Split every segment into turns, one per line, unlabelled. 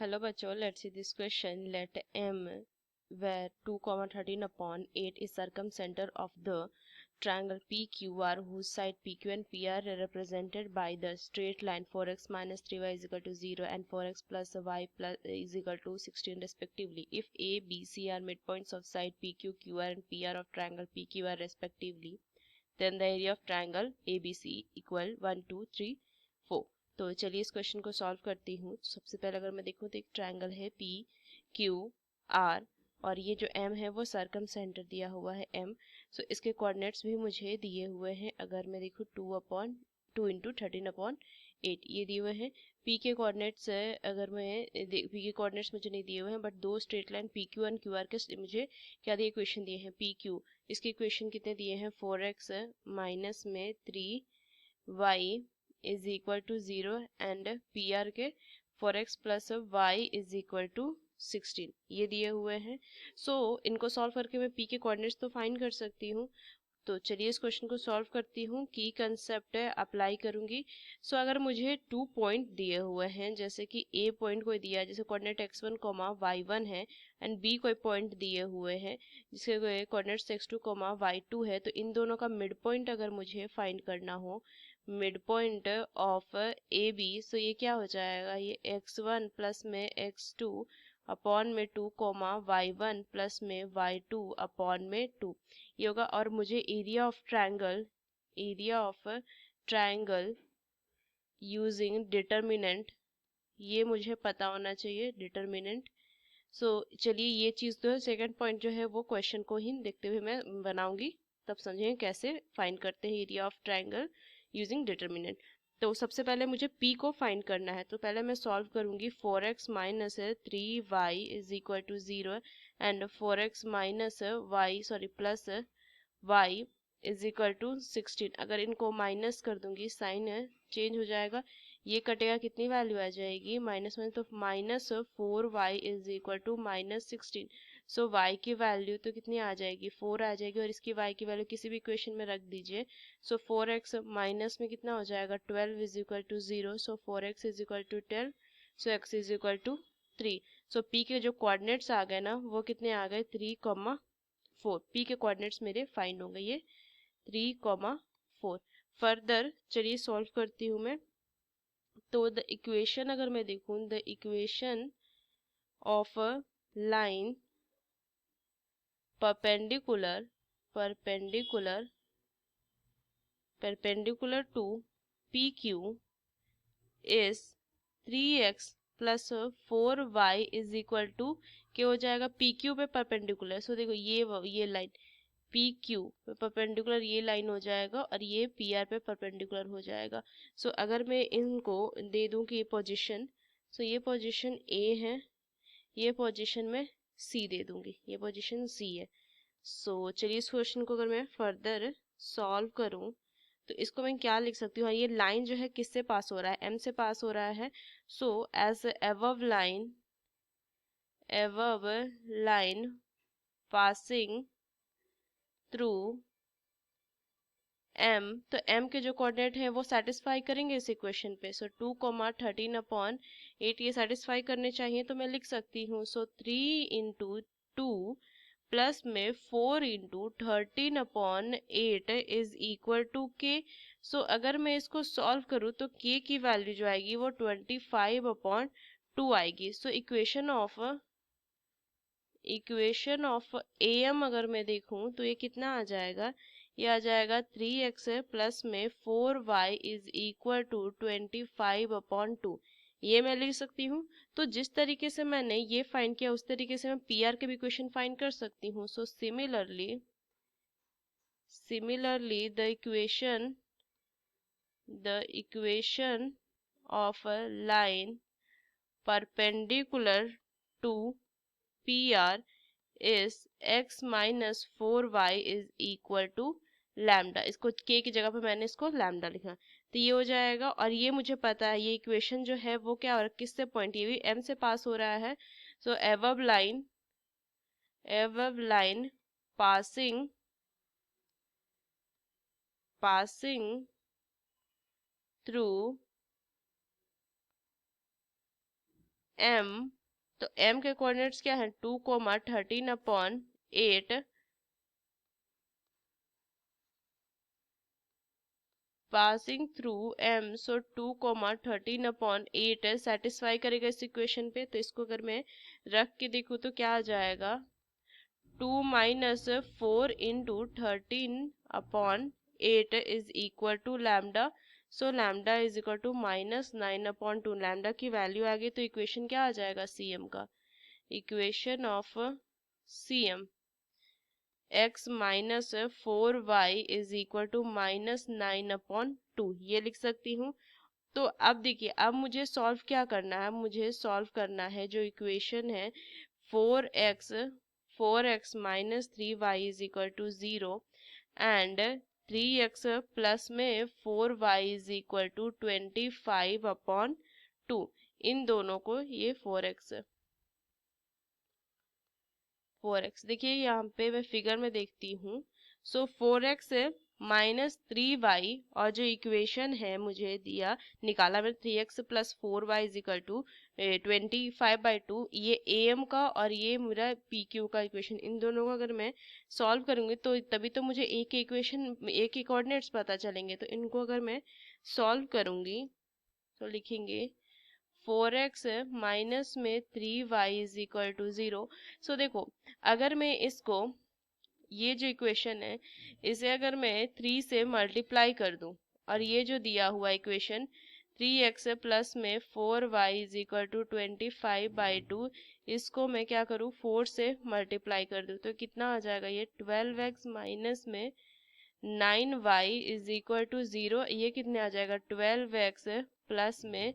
Hello बच्चों, let's see this question. Let M where 2, 13 upon 8 is circumcenter of the triangle PQR whose side PQ and PR are represented by the straight line 4x minus 3y is equal to 0 and 4x plus y plus is equal to 16 respectively. If A, B, C are midpoints of side PQ, QR and PR of triangle PQR respectively, then the area of triangle ABC equal 1, 2, 3, 4. तो चलिए इस question को solve करती हूँ। सबसे पहले अगर मैं देखूँ तो एक ट्रायंगल है पी क्यू आर और ये जो एम है वो सर्कम सेंटर दिया हुआ है एम। सो इसके कोऑर्डिनेट्स भी मुझे दिए हुए हैं। अगर मैं देखूँ 2 इंटू 13/8 ये दिए हुए हैं। पी के कोऑर्डिनेट्स अगर मैं पी के कोऑर्डिनेट्स मुझे नहीं दिए हुए हैं, बट दो straight line P Q and Q R के मुझे क्या दिए इक्वेशन दिए हैं पी क्यू। इसके इक्वेशन कितने दिए हैं 4x माइनस में 3y is equal to 0 and p r के 4x plus y is equal to 16 ये दिए हुए हैं। सो इनको सॉल्व करके मैं पी के कोऑर्डिनेट्स तो फाइंड कर सकती हूँ। तो चलिए इस क्वेश्चन को सॉल्व करती हूँ। की कंसेप्ट है अप्लाई करूंगी। सो अगर मुझे 2 पॉइंट दिए हुए हैं, जैसे कि ए पॉइंट कोई दिया है जैसे कोऑर्डिनेट x1 y1 है एंड बी कोई पॉइंट दिए हुए हैं जिसके कोऑर्डिनेट्स x2 y2 है, तो इन दोनों का मिड पॉइंट अगर मुझे फाइंड करना हो, mid point of A B, so ये क्या हो जाएगा, ये x1 प्लस में x2 अपॉन में 2 y1 प्लस में y2 अपॉन में 2 ये होगा। और मुझे area of triangle using determinant ये मुझे पता होना चाहिए डिटर्मिनेंट। सो चलिए ये चीज़ तो सेकंड पॉइंट जो है वो क्वेश्चन को ही देखते हुए मैं बनाऊंगी, तब समझेंगे कैसे फाइंड करते हैं area of triangle using determinant. तो सबसे पहले मुझे p को फाइंड करना है, तो पहले मैं सॉल्व करूंगी 4x minus 3y is equal to 0 एंड 4x minus y plus y is equal to 16। अगर इनको माइनस कर दूंगी साइन चेंज हो जाएगा, ये कटेगा कितनी वैल्यू आ जाएगी माइनस में, तो minus 4y is equal to minus 16। So y की वैल्यू तो कितनी आ जाएगी 4 आ जाएगी और इसकी y की वैल्यू किसी भी इक्वेशन में रख दीजिए। सो 4x माइनस में कितना हो जाएगा 12 is equal to 0। So 4x is equal to 12। So x is equal to 3। So p के जो कोऑर्डिनेट्स आ गए ना वो कितने आ गए 3,4। p के कोऑर्डिनेट्स मेरे फाइंड होंगे ये 3,4। फर्दर चलिए सॉल्व करती हूँ मैं। तो द इक्वेशन अगर मैं देखूँ, the equation of a line perpendicular to PQ is 3x plus 4y is equal to क्या हो जाएगा PQ पे परपेंडिकुलर। सो देखो ये लाइन PQ पे परपेंडिकुलर ये लाइन हो जाएगा और ये PR पे परपेंडिकुलर हो जाएगा। सो अगर मैं इनको दे दूं कि ये पोजीशन, सो ये पोजीशन A है, ये पोजीशन में C दे दूंगी, ये पोजीशन C है। सो चलिए इस क्वेश्चन को अगर मैं फर्दर सॉल्व करूं तो इसको मैं क्या लिख सकती हूँ, हाँ, ये लाइन जो है किससे पास हो रहा है M से पास हो रहा है। So as above line passing through m, तो m के जो कोऑर्डिनेट है वो सेटिस्फाई करेंगे इस इक्वेशन पे। सो 2, 13/8 ये सेटिस्फाई करने चाहिए, तो मैं लिख सकती हूँ। सो 3 इंटू 2 प्लस में 4 into 13/8 is equal to k। So अगर मैं इसको सॉल्व करूँ तो k की वैल्यू जो आएगी वो 25/2 आएगी। सो इक्वेशन ऑफ am अगर मैं देखूं तो ये कितना आ जाएगा, ये आ जाएगा 3x प्लस में 4y इज इक्वल टू 25/2। ये मैं लिख सकती हूँ। तो जिस तरीके से मैंने ये फाइंड किया उस तरीके से मैं PR के भी इक्वेशन फाइंड कर सकती हूँ। So similarly the equation of a line perpendicular to PR is x minus 4y is equal to lambda. इसको k की जगह पे मैंने इसको लैम्डा लिखा, तो ये हो जाएगा। और ये मुझे पता है ये इक्वेशन जो है वो क्या हो रहा है, किससे पॉइंट, ये भी m से पास हो रहा है। So above line passing through m, तो m के कोऑर्डिनेट्स क्या है 2,13/8 passing through m, so 2,13/8 satisfy करेगा इस इक्वेशन पे। तो इसको अगर मैं रख के देखूँ तो क्या आ जाएगा 2 minus 4 into 13/8 is equal to lambda. So lambda is equal to -9/2। Lambda की वैल्यू आ गई तो इक्वेशन क्या आ जाएगा सीएम का, equation of CM x minus 4y is equal to -9/2 ये लिख सकती हूँ। तो अब देखिए, अब मुझे सॉल्व क्या करना है, मुझे सॉल्व करना है जो इक्वेशन है 4x minus 3y is equal to 0 and 3x plus में 4y इज इक्वल टू 25/2। इन दोनों को ये 4x देखिए यहाँ पे मैं फिगर में देखती हूँ। सो 4x माइनस 3y और जो इक्वेशन है मुझे दिया निकाला मैं 3x plus 4y is equal to 25/2, ये am का और ये मेरा pq का इक्वेशन, इन दोनों को अगर मैं सॉल्व करूंगी तो तभी तो मुझे एक इक्वेशन एक ही कोऑर्डिनेट्स पता चलेंगे। तो इनको अगर मैं सॉल्व करूंगी तो लिखेंगे 4x माइनस में 3y इज इक्वल टू 0। सो देखो, अगर मैं इसको ये जो इक्वेशन है इसे अगर मैं 3 से मल्टीप्लाई कर दूं और ये जो दिया हुआ इक्वेशन 3x प्लस में 4y इज इक्वल टू 25/2 इसको मैं क्या करूँ 4 से मल्टीप्लाई कर दूं तो कितना आ जाएगा ये 12x माइनस में 9y इज इक्वल टू 0। ये कितने आ जाएगा 12x प्लस में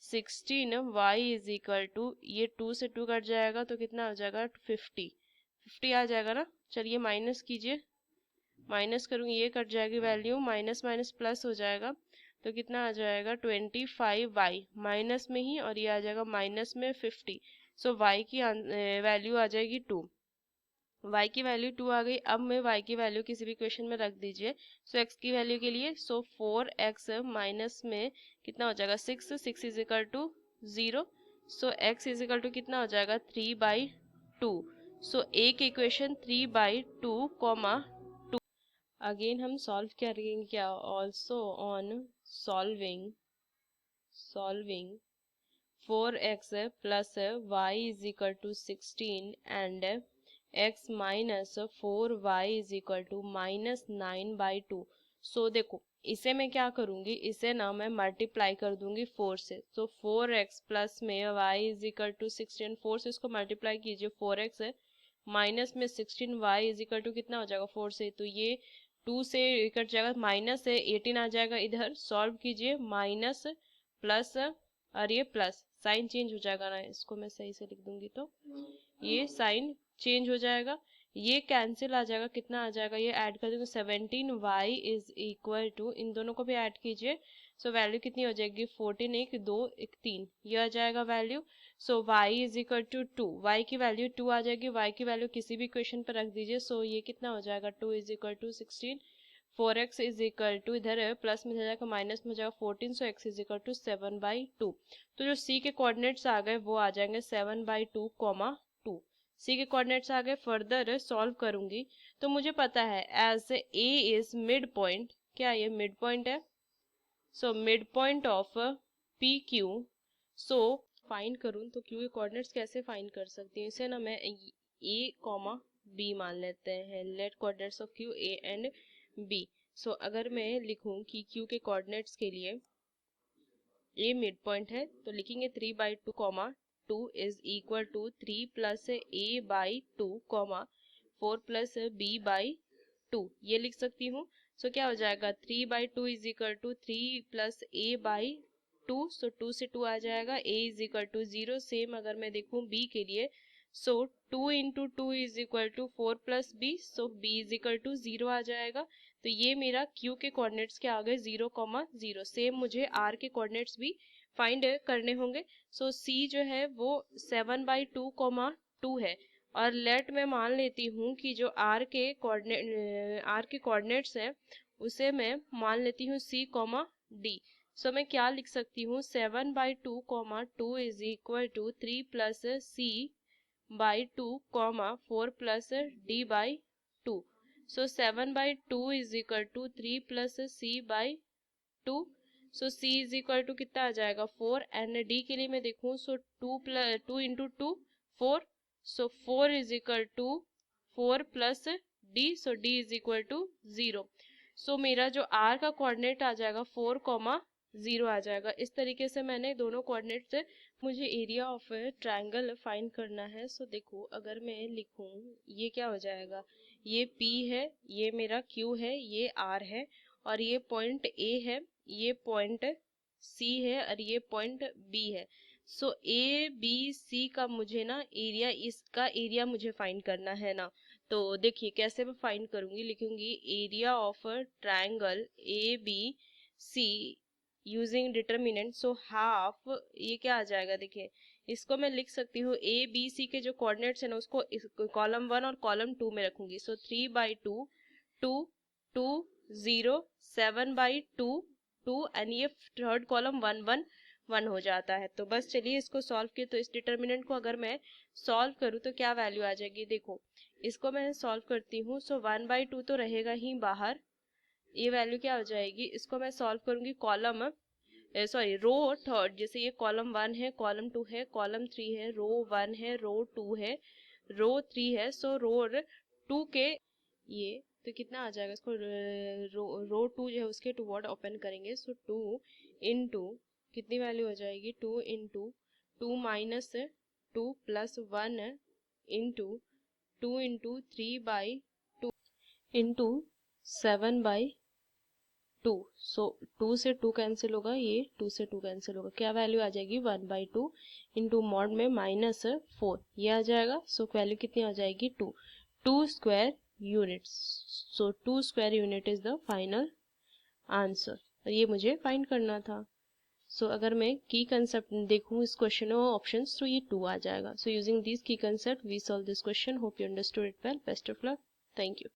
16y इज इक्वल टू, ये 2 से 2 कट जाएगा तो कितना आ जाएगा 50 आ जाएगा ना। चलिए माइनस कीजिए, माइनस करूँगी ये कट जाएगी वैल्यू, माइनस माइनस प्लस हो जाएगा तो कितना आ जाएगा 25y माइनस में ही और ये आ जाएगा माइनस में 50। सो y की वैल्यू आ जाएगी 2। y की वैल्यू 2 आ गई। अब मैं y की वैल्यू किसी भी इक्वेशन में रख दीजिए। सो x की वैल्यू के लिए सो 4x माइनस में कितना हो जाएगा 6 is equal to 0। So x is equal to कितना हो जाएगा 3/2। सो एक इक्वेशन 3/2 कॉमा 2। अगेन हम सॉल्व करेंगे क्या, also on solving 4x plus y is equal to 16 and x minus 4y is equal to -9/2। So देखो इसे मैं क्या करूंगी, इसे ना मैं मल्टीप्लाई कर दूंगी 4 से। सो 4x प्लस में y इज इक्वल टू 16, 4 से इसको मल्टीप्लाई कीजिए 4x है माइनस में 16y इज इक्वल टू कितना हो जाएगा 4 से, तो ये 2 से कट जाएगा माइनस है 18 आ जाएगा। इधर सॉल्व कीजिए माइनस प्लस और ये प्लस साइन चेंज हो जाएगा ना, इसको मैं सही से लिख दूंगी तो ये साइन चेंज हो जाएगा, ये कैंसिल आ जाएगा, कितना आ जाएगा ये ऐड कर देंगे 17y इज इक्वल टू, इन दोनों को भी ऐड कीजिए। सो वैल्यू कितनी हो जाएगी 14, 1 2 1 3 ये आ जाएगा value. So y is equal to 2, y की वैल्यू 2 आ जाएगी, y की वैल्यू किसी भी इक्वेशन पर रख दीजिए। सो ये कितना हो जाएगा 2 is equal to 16, 4x is equal to इधर प्लस में जाएगा माइनस में जाएगा 14, so x is equal to 7/2। तो जो c के कोऑर्डिनेट्स आ गए वो आ जाएंगे 7/2, 2। c के कोऑर्डिनेट्स आ गए। फर्दर सॉल्व करूंगी तो मुझे पता है as a is mid point, क्या ये मिड पॉइंट है, so mid point of P Q. So find करूँ तो क्यू के कोऑर्डिनेट्स कैसे फाइंड कर सकती हूँ, इसे ना मैं a कॉमा b मान लेते हैं, let coordinates of Q a and b। So अगर मैं लिखूं कि q के कोऑर्डिनेट्स के लिए a मिड पॉइंट है तो लिखेंगे 3/2 2 is equal to 3 plus a/2 4 plus b/2 ये लिख सकती हूँ। सो क्या हो जाएगा 3/2 is equal to 3 plus a/2, so 2 से 2 आ जाएगा, a is equal to 0। Same अगर मैं देखूँ b के लिए, so 2 into 2 is equal to 4 plus b, so b is equal to 0 आ जाएगा। तो ये मेरा q के कोऑर्डिनेट्स के आ गए 0,0। सेम मुझे r के कोऑर्डिनेट्स भी फाइंड करने होंगे। सो c जो है वो 7/2, 2 है और लेट मैं मान लेती हूँ कि जो r के कोऑर्डिनेट्स है उसे मैं मान लेती हूँ c, d। सो मैं क्या लिख सकती हूँ 7/2 comma 2 is equal to 3 plus c by 2 comma 4 plus d by 2। So 7/2 is equal to 3 plus c by 2। So c is equal to कितना आ जाएगा 4 एंड d के लिए मैं देखूँ so 2 into 2 4। So 4 is equal to 4 plus d। So d is equal to 0। So मेरा जो r का कोऑर्डिनेट आ जाएगा 4,0 आ जाएगा। इस तरीके से मैंने दोनों कोऑर्डिनेट से मुझे एरिया ऑफ ट्रायंगल फाइंड करना है। सो देखो अगर मैं लिखूं ये क्या हो जाएगा, ये P है, ये मेरा Q है, ये R है और ये पॉइंट A है, ये पॉइंट C है और ये पॉइंट B है। सो A B C का मुझे ना एरिया, इसका एरिया मुझे फाइंड करना है ना। तो देखिए कैसे मैं फाइंड करूंगी, लिखूंगी area of triangle ABC using determinant. So half, ये क्या आ जाएगा देखिए, इसको मैं लिख सकती हूँ ए बी सी के जो कोऑर्डिनेट्स है ना उसको कॉलम 1 और कॉलम 2 में रखूंगी। सो 3/2 2 2 0 7/2 2 एंड ये थर्ड कॉलम 1 1 1 हो जाता है। तो बस चलिए इसको सॉल्व किए। तो इस डिटर्मिनेंट को अगर मैं सॉल्व करूँ तो क्या वैल्यू आ जाएगी, देखो इसको मैं सॉल्व करती हूँ। सो 1/2 तो रहेगा ही बाहर, ये वैल्यू क्या हो जाएगी, इसको मैं सॉल्व करूंगी कॉलम सॉरी रो थर्ड, जैसे ये कॉलम 1 है, कॉलम 2 है, कॉलम 3 है, रो 1 है, रो 2 है, रो 3 है। सो रो 2 के ये तो कितना आ जाएगा, इसको रो 2 जो है उसके टू वर्ड ओपन करेंगे। सो 2 इंटू कितनी वैल्यू हो जाएगी, 2 into 2 minus 2 plus 1 into 2 into 3/2 into 7/2। सो 2 से 2 कैंसिल होगा, ये 2 से 2 कैंसिल होगा, क्या वैल्यू आ जाएगी 1/2 इंटू मॉड में -4 ये आ जाएगा। सो वैल्यू कितनी आ जाएगी 2 square units. So 2 square unit is the final answer. ये मुझे फाइंड करना था। सो अगर मैं की कंसेप्ट देखूं इस क्वेश्चन में ऑप्शंस तो ये 2 आ जाएगा। So using this key concept we solve this question. Hope you understood it well. Best of luck. Thank you.